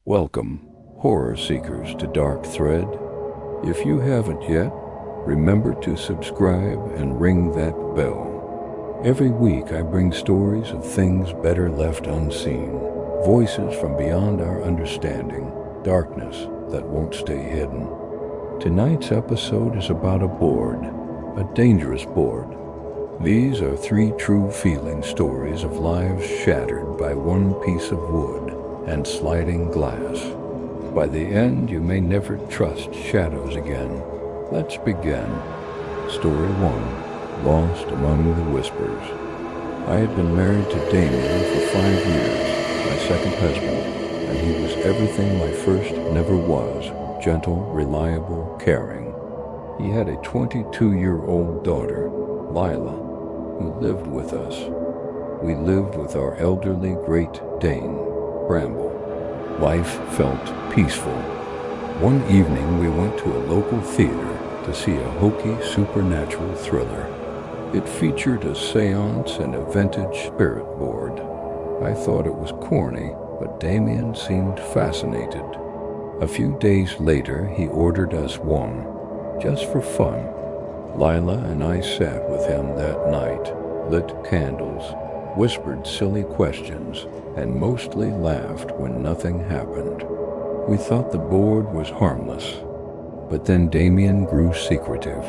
Welcome, horror seekers, to Dark Thread. If you haven't yet, remember to subscribe and ring that bell. Every week I bring stories of things better left unseen, voices from beyond our understanding, darkness that won't stay hidden. Tonight's episode is about a board, a dangerous board. These are 3 true feeling stories of lives shattered by one piece of wood and sliding glass. By the end, you may never trust shadows again. Let's begin. Story 1, Lost Among the Whispers. I had been married to Damien for 5 years, my second husband, and he was everything my first never was: gentle, reliable, caring. He had a 22-year-old daughter, Lila, who lived with us. We lived with our elderly Great Dane, Bramble. Life felt peaceful. One evening we went to a local theater to see a hokey supernatural thriller. It featured a seance and a vintage spirit board. I thought it was corny, but Damien seemed fascinated. A few days later he ordered us one, just for fun. Lila and I sat with him that night, lit candles, whispered silly questions, and mostly laughed when nothing happened. We thought the board was harmless, but then Damien grew secretive.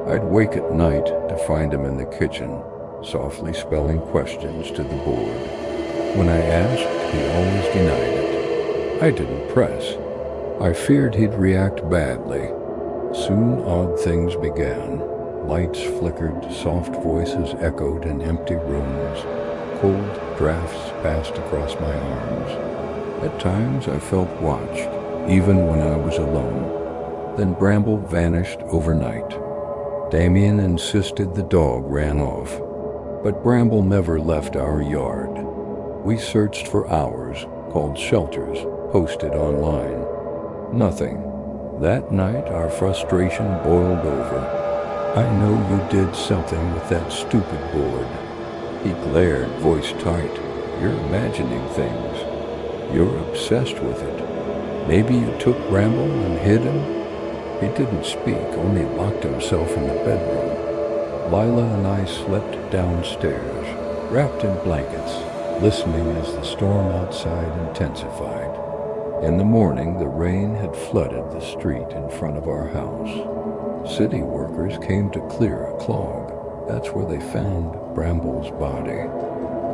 I'd wake at night to find him in the kitchen, softly spelling questions to the board. When I asked, he always denied it. I didn't press. I feared he'd react badly. Soon odd things began. Lights flickered, soft voices echoed in empty rooms. Cold drafts passed across my arms. At times I felt watched, even when I was alone. Then Bramble vanished overnight. Damien insisted the dog ran off, but Bramble never left our yard. We searched for hours, called shelters, posted online. Nothing. That night our frustration boiled over. "I know you did something with that stupid board." He glared, voice tight. "You're imagining things. You're obsessed with it. Maybe you took Bramble and hid him?" He didn't speak, only locked himself in the bedroom. Lila and I slept downstairs, wrapped in blankets, listening as the storm outside intensified. In the morning, the rain had flooded the street in front of our house. City workers came to clear a clog. That's where they found Bramble's body,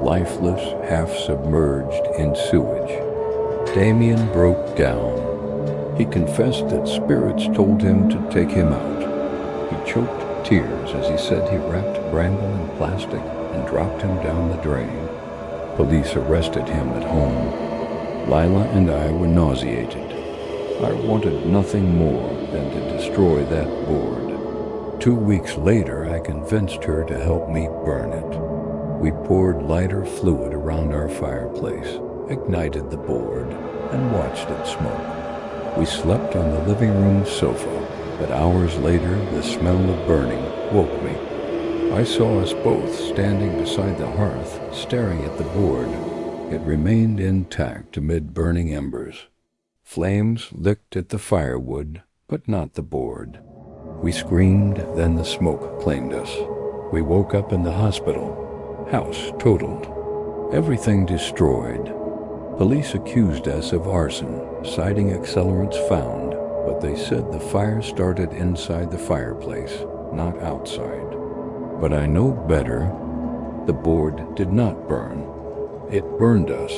lifeless, half-submerged in sewage. Damien broke down. He confessed that spirits told him to take him out. He choked tears as he said he wrapped Bramble in plastic and dropped him down the drain. Police arrested him at home. Lila and I were nauseated. I wanted nothing more than to destroy that board. 2 weeks later, I convinced her to help me burn it. We poured lighter fluid around our fireplace, ignited the board, and watched it smoke. We slept on the living room sofa, but hours later, the smell of burning woke me. I saw us both standing beside the hearth, staring at the board. It remained intact amid burning embers. Flames licked at the firewood, but not the board. We screamed, then the smoke claimed us. We woke up in the hospital. House totaled. Everything destroyed. Police accused us of arson, citing accelerants found, but they said the fire started inside the fireplace, not outside. But I know better. The board did not burn. It burned us.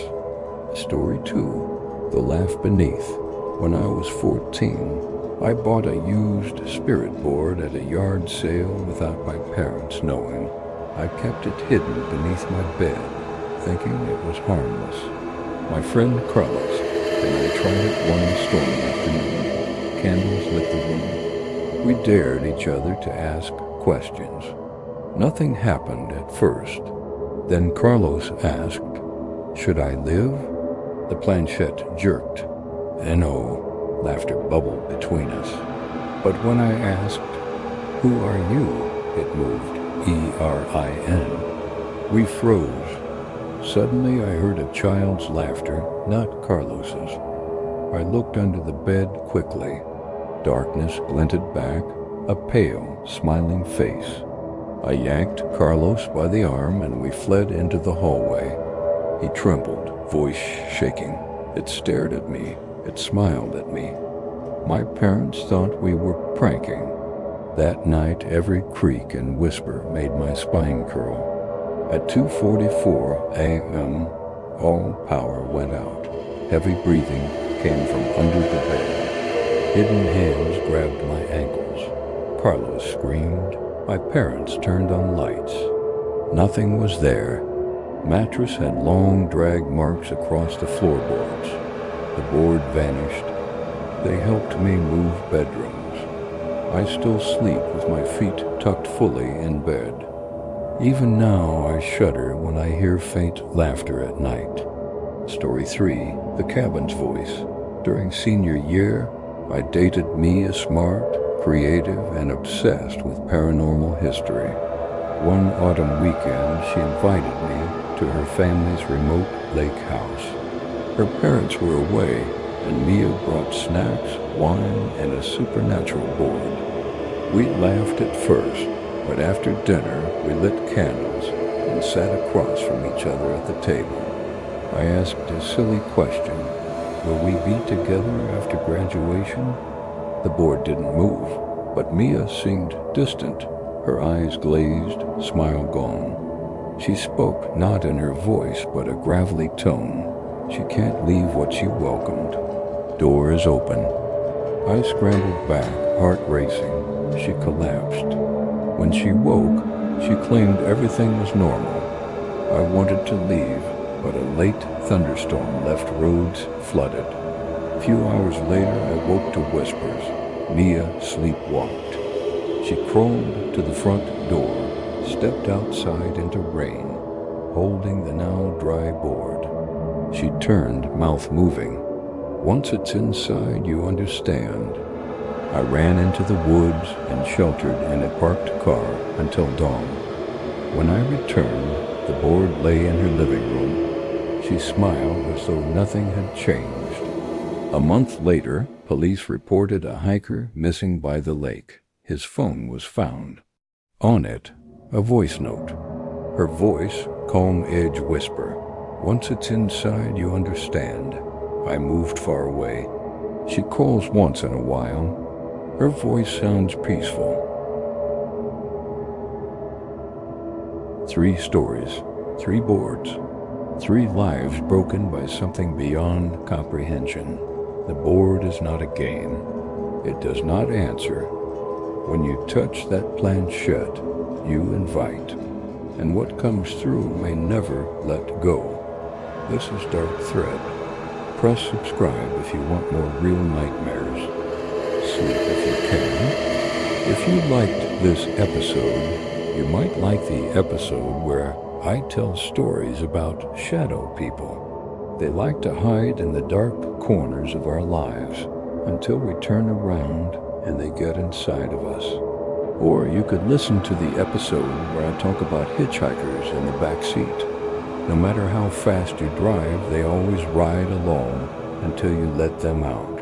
Story 2, The Laugh Beneath. When I was 14, I bought a used spirit board at a yard sale without my parents knowing. I kept it hidden beneath my bed, thinking it was harmless. My friend Carlos and I tried it one stormy afternoon. Candles lit the room. We dared each other to ask questions. Nothing happened at first. Then Carlos asked, "Should I live?" The planchette jerked. "No." Laughter bubbled between us. But when I asked, "Who are you?" it moved, E-R-I-N. We froze. Suddenly I heard a child's laughter, not Carlos's. I looked under the bed quickly. Darkness glinted back, a pale, smiling face. I yanked Carlos by the arm and we fled into the hallway. He trembled, voice shaking. It stared at me. It smiled at me. My parents thought we were pranking. That night, every creak and whisper made my spine curl. At 2:44 a.m., all power went out. Heavy breathing came from under the bed. Hidden hands grabbed my ankles. Carlos screamed. My parents turned on lights. Nothing was there. Mattress had long drag marks across the floorboards. The board vanished. They helped me move bedrooms. I still sleep with my feet tucked fully in bed. Even now I shudder when I hear faint laughter at night. Story 3, The Cabin's Voice. During senior year, I dated Mia Smart, creative and obsessed with paranormal history. One autumn weekend, she invited me to her family's remote lake house. Her parents were away, and Mia brought snacks, wine, and a supernatural board. We laughed at first, but after dinner, we lit candles and sat across from each other at the table. I asked a silly question: will we be together after graduation? The board didn't move, but Mia seemed distant, her eyes glazed, smile gone. She spoke not in her voice, but a gravelly tone. She can't leave what she welcomed. Door is open. I scrambled back, heart racing. She collapsed. When she woke, she claimed everything was normal. I wanted to leave, but a late thunderstorm left roads flooded. A few hours later, I woke to whispers. Mia sleepwalked. She crawled to the front door, stepped outside into rain, holding the now dry board. She turned, mouth moving. Once it's inside, you understand. I ran into the woods and sheltered in a parked car until dawn. When I returned, the board lay in her living room. She smiled as though nothing had changed. A month later, police reported a hiker missing by the lake. His phone was found. On it, a voice note. Her voice, calm edge whisper. Once it's inside, you understand. I moved far away. She calls once in a while. Her voice sounds peaceful. 3 stories, 3 boards, 3 lives broken by something beyond comprehension. The board is not a game. It does not answer. When you touch that planchette, you invite. And what comes through may never let go. This is Dark Thread. Press subscribe if you want more real nightmares. Sleep if you can. If you liked this episode, you might like the episode where I tell stories about shadow people. They like to hide in the dark corners of our lives until we turn around and they get inside of us. Or you could listen to the episode where I talk about hitchhikers in the back seat. No matter how fast you drive, they always ride along until you let them out.